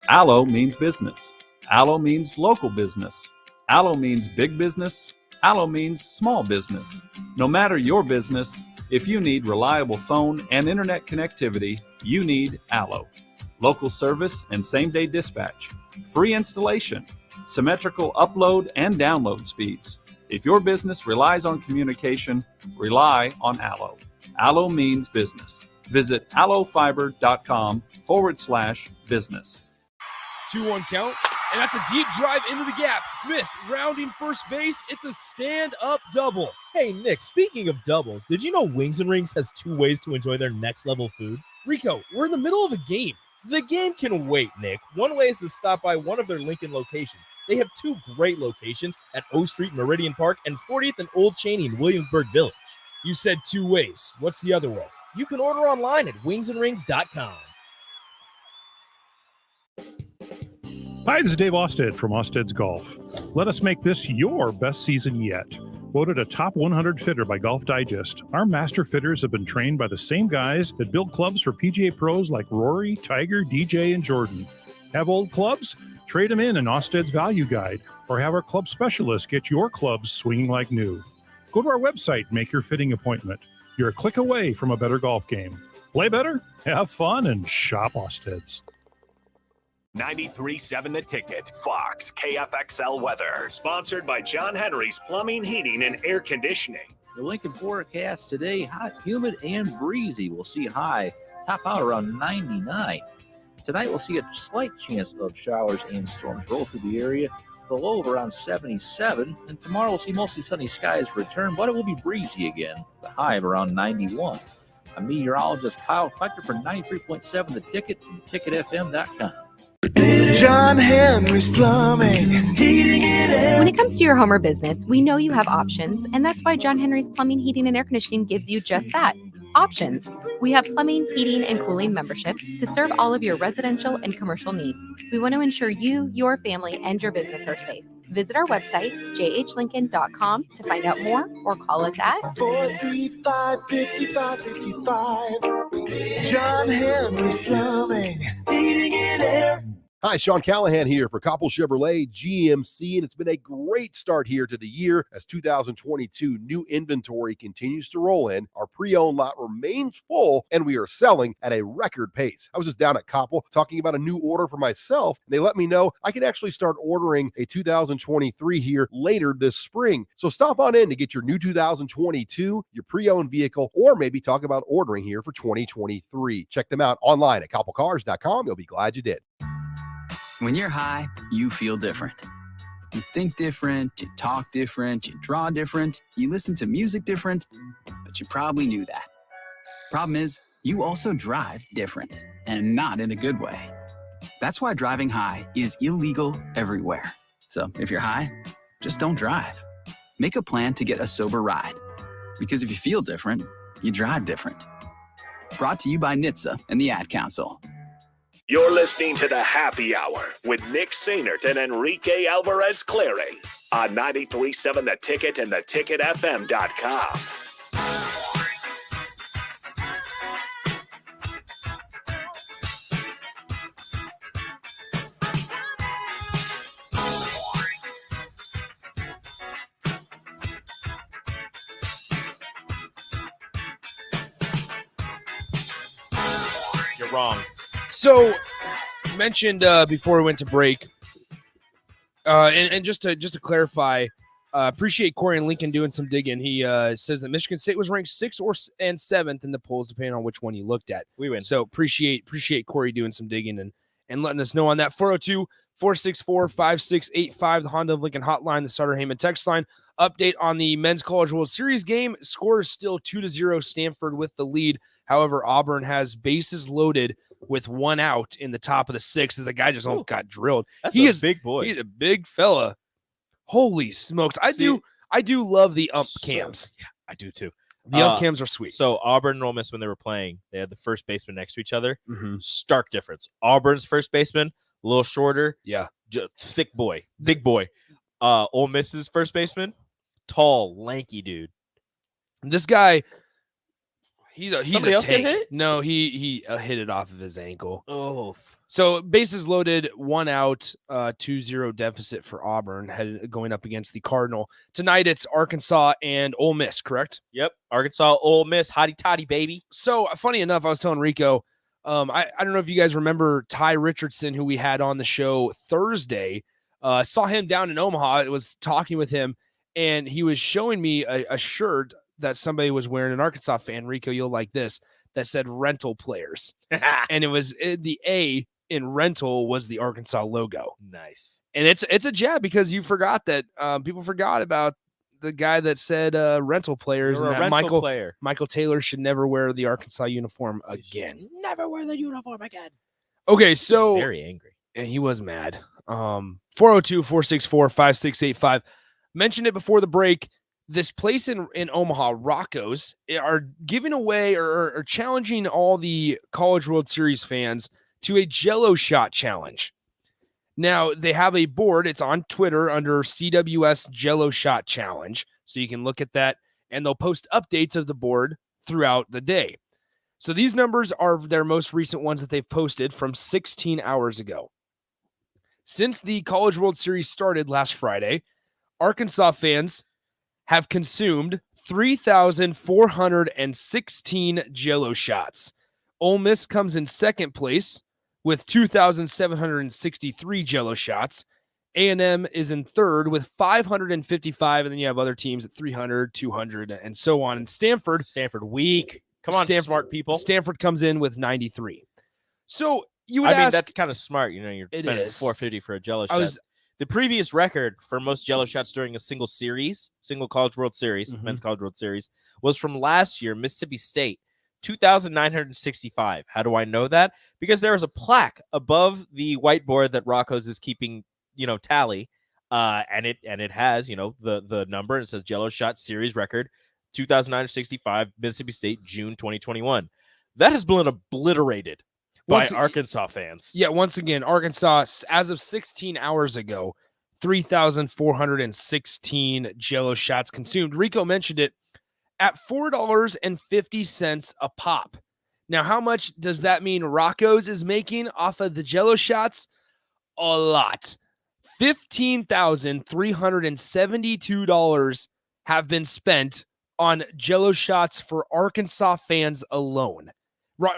Allo means business. Allo means local business. Allo means big business. Allo means small business. No matter your business, if you need reliable phone and internet connectivity, you need Allo. Local service and same-day dispatch. Free installation. Symmetrical upload and download speeds. If your business relies on communication, rely on Allo. Allo means business. Visit allofiber.com/business. 2-1 count, and that's a deep drive into the gap. Smith rounding first base. It's a stand-up double. Hey, Nick, speaking of doubles, did you know Wings and Rings has 2 ways to enjoy their next-level food? Rico, we're in the middle of a game. The game can wait, Nick. One way is to stop by one of their Lincoln locations. They have 2 great locations at O Street, Meridian Park, and 40th and Old Cheney in Williamsburg Village. You said 2 ways. What's the other way? You can order online at wingsandrings.com. Hi, this is Dave Osted from Osted's Golf. Let us make this your best season yet. Voted a top 100 fitter by Golf Digest, our master fitters have been trained by the same guys that build clubs for PGA pros like Rory, Tiger, DJ, and Jordan. Have old clubs? Trade them in Osted's Value Guide, or have our club specialists get your clubs swinging like new. Go to our website, make your fitting appointment. You're a click away from a better golf game. Play better, have fun, and shop Osted's. 93.7 The Ticket, Fox, KFXL weather. Sponsored by John Henry's Plumbing, Heating, and Air Conditioning. The Lincoln forecast today, hot, humid, and breezy. We'll see high top out around 99. Tonight we'll see a slight chance of showers and storms roll through the area. The low of around 77. And tomorrow we'll see mostly sunny skies return, but it will be breezy again. The high of around 91. I'm meteorologist Kyle Flechter for 93.7 The Ticket and ticketfm.com. John Henry's Plumbing, Heating, and Air. When it comes to your home or business, we know you have options, and that's why John Henry's Plumbing, Heating, and Air Conditioning gives you just that. Options. We have plumbing, heating, and cooling memberships to serve all of your residential and commercial needs. We want to ensure you, your family, and your business are safe. Visit our website, jhlincoln.com, to find out more or call us at 435-5555. John Henry's Plumbing, Heating, and Air. Hi, Sean Callahan here for Koppel Chevrolet GMC, and it's been a great start here to the year as 2022 new inventory continues to roll in. Our pre-owned lot remains full, and we are selling at a record pace. I was just down at Koppel talking about a new order for myself, and they let me know I can actually start ordering a 2023 here later this spring. So stop on in to get your new 2022, your pre-owned vehicle, or maybe talk about ordering here for 2023. Check them out online at koppelcars.com. You'll be glad you did. When you're high, you feel different. You think different, you talk different, you draw different, you listen to music different, but you probably knew that. Problem is, you also drive different, and not in a good way. That's why driving high is illegal everywhere. So if you're high, just don't drive. Make a plan to get a sober ride. Because if you feel different, you drive different. Brought to you by NHTSA and the Ad Council. You're listening to the Happy Hour with Nick Sainert and Enrique Alvarez Clary on 93.7 The Ticket and theticketfm.com. You're wrong. So, you mentioned before we went to break, and just to clarify, appreciate Corey and Lincoln doing some digging. He says that Michigan State was ranked 6th and 7th in the polls, depending on which one you looked at. We win. So appreciate Corey doing some digging and letting us know on that. 402-464-5685, the Honda of Lincoln hotline, the Starter Heyman text line. Update on the Men's College World Series game. Score is still 2-0, Stanford with the lead. However, Auburn has bases loaded with one out in the top of the 6th as the guy just got drilled. He is a big boy. He's a big fella. Holy smokes. I do love the ump cams. Yeah, I do too. The ump cams are sweet. So Auburn and Ole Miss, when they were playing, they had the first baseman next to each other. Mm-hmm. Stark difference. Auburn's first baseman, a little shorter. Yeah. Thick boy. Big boy. Ole Miss's first baseman, tall, lanky dude. This guy, he's a else tank. get hit? No, he hit it off of his ankle. Oh. So bases loaded, one out, 2-0 deficit for Auburn going up against the Cardinal. Tonight it's Arkansas and Ole Miss, correct? Yep. Arkansas, Ole Miss, hotty toddy, baby. So funny enough, I was telling Rico, I don't know if you guys remember Ty Richardson, who we had on the show Thursday. Saw him down in Omaha. I was talking with him, and he was showing me a shirt that somebody was wearing, an Arkansas fan. Rico, you'll like this, that said rental players. And it was the A in rental was the Arkansas logo. Nice. And it's a jab because you forgot that people forgot about the guy that said rental players. You're and a that rental player. Michael Taylor should never wear the Arkansas uniform again. Never wear the uniform again. Okay, so he's very angry. And he was mad. 402-464-5685. Mentioned it before the break. this place in Omaha, Rocco's, are giving away or challenging all the College World Series fans to a Jell-O shot challenge. Now, they have a board. It's on Twitter under CWS Jell-O Shot Challenge. So you can look at that, and they'll post updates of the board throughout the day. So these numbers are their most recent ones that they've posted from 16 hours ago. Since the College World Series started last Friday, Arkansas fans have consumed 3,416 Jell-O shots. Ole Miss comes in second place with 2,763 Jell-O shots. A&M is in third with 555, and then you have other teams at 300, 200, and so on. And Stanford weak. Come on, smart people. Stanford comes in with 93. So you would I mean, ask, that's kind of smart. You know, you're spending $450 for a Jell-O shot. The previous record for most Jell-O shots during a single College World Series, men's College World Series, was from last year, Mississippi State, 2,965. How do I know that? Because there is a plaque above the whiteboard that Rocco's is keeping, tally, and it has, the number, and it says Jell-O shot series record, 2,965, Mississippi State, June 2021. That has been obliterated by Arkansas fans. Yeah, once again, Arkansas, as of 16 hours ago, 3,416 Jell-O shots consumed. Rico mentioned it at $4.50 a pop. Now, how much does that mean Rocco's is making off of the Jell-O shots? A lot. $15,372 have been spent on Jell-O shots for Arkansas fans alone.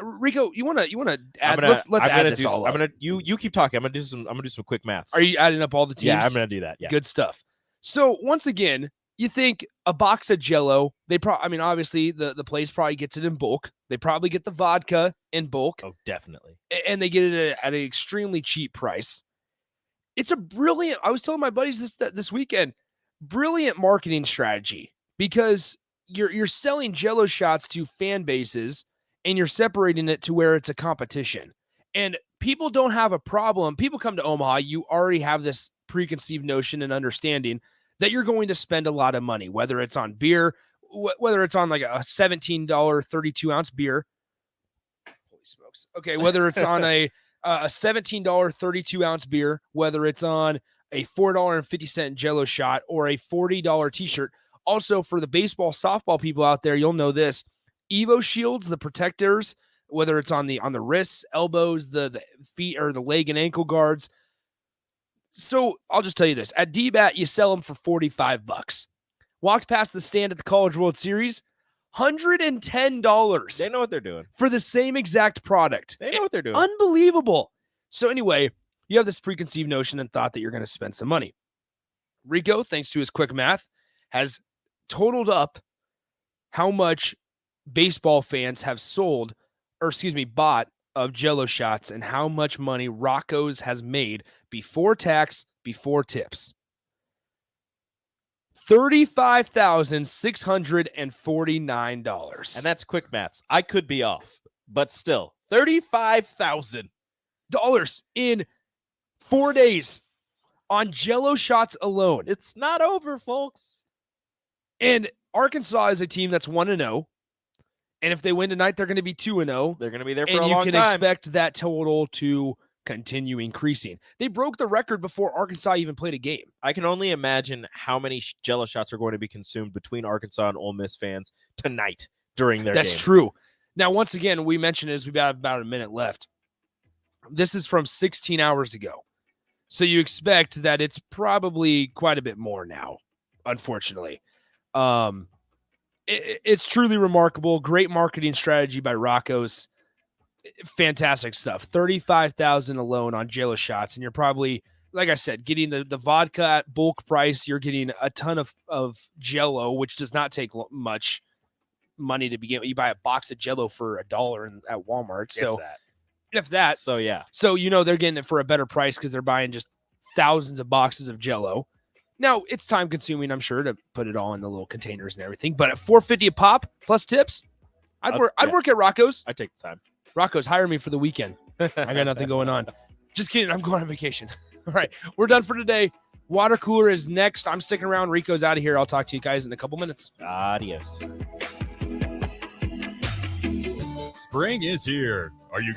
Rico, you want to add? Let's add this all up. You keep talking. I'm gonna do some quick maths. Are you adding up all the teams? Yeah, I'm gonna do that. Yeah, good stuff. So once again, you think a box of Jell-O? Obviously the place probably gets it in bulk. They probably get the vodka in bulk. Oh, definitely. And they get it at an extremely cheap price. It's a brilliant. I was telling my buddies this weekend, brilliant marketing strategy, because you're selling Jell-O shots to fan bases, and you're separating it to where it's a competition. And people don't have a problem. People come to Omaha, you already have this preconceived notion and understanding that you're going to spend a lot of money, whether it's on beer, whether it's on like a $17 32-ounce beer. Holy smokes. Okay, whether it's on a $17 32-ounce beer, whether it's on a $4.50 Jell-O shot or a $40 t-shirt. Also, for the baseball, softball people out there, you'll know this. Evo shields, the protectors, whether it's on the wrists, elbows, the feet, or the leg and ankle guards. So I'll just tell you this. At DBAT, you sell them for $45. Walked past the stand at the College World Series, $110. They know what they're doing. For the same exact product. They know what they're doing. Unbelievable. So anyway, you have this preconceived notion and thought that you're going to spend some money. Rico, thanks to his quick math, has totaled up how much baseball fans have bought of Jell-O shots, and how much money Rocco's has made before tax, before tips. $35,649. And that's quick maths. I could be off, but still, $35,000 in 4 days on Jell-O shots alone. It's not over, folks. And Arkansas is a team that's 1-0. And if they win tonight, they're going to be 2-0. They're going to be there for a long time. And you can expect that total to continue increasing. They broke the record before Arkansas even played a game. I can only imagine how many Jell-O shots are going to be consumed between Arkansas and Ole Miss fans tonight during their game. That's true. Now, once again, we mentioned as we've got about a minute left. This is from 16 hours ago. So you expect that it's probably quite a bit more now, unfortunately. It's truly remarkable. Great marketing strategy by Rocco's. Fantastic stuff. $35,000 alone on Jell-O shots. And you're probably, like I said, getting the vodka at bulk price. You're getting a ton of Jell-O, which does not take much money to begin with. You buy a box of Jell-O for $1 at Walmart. So if that. So yeah. So they're getting it for a better price because they're buying just thousands of boxes of Jell-O. Now, it's time consuming, I'm sure, to put it all in the little containers and everything. But at $4.50 a pop plus tips, I'd work at Rocco's. I'd take the time. Rocco's, hire me for the weekend. I got nothing going on. Just kidding. I'm going on vacation. All right. We're done for today. Water cooler is next. I'm sticking around. Rico's out of here. I'll talk to you guys in a couple minutes. Adios. Spring is here. Are you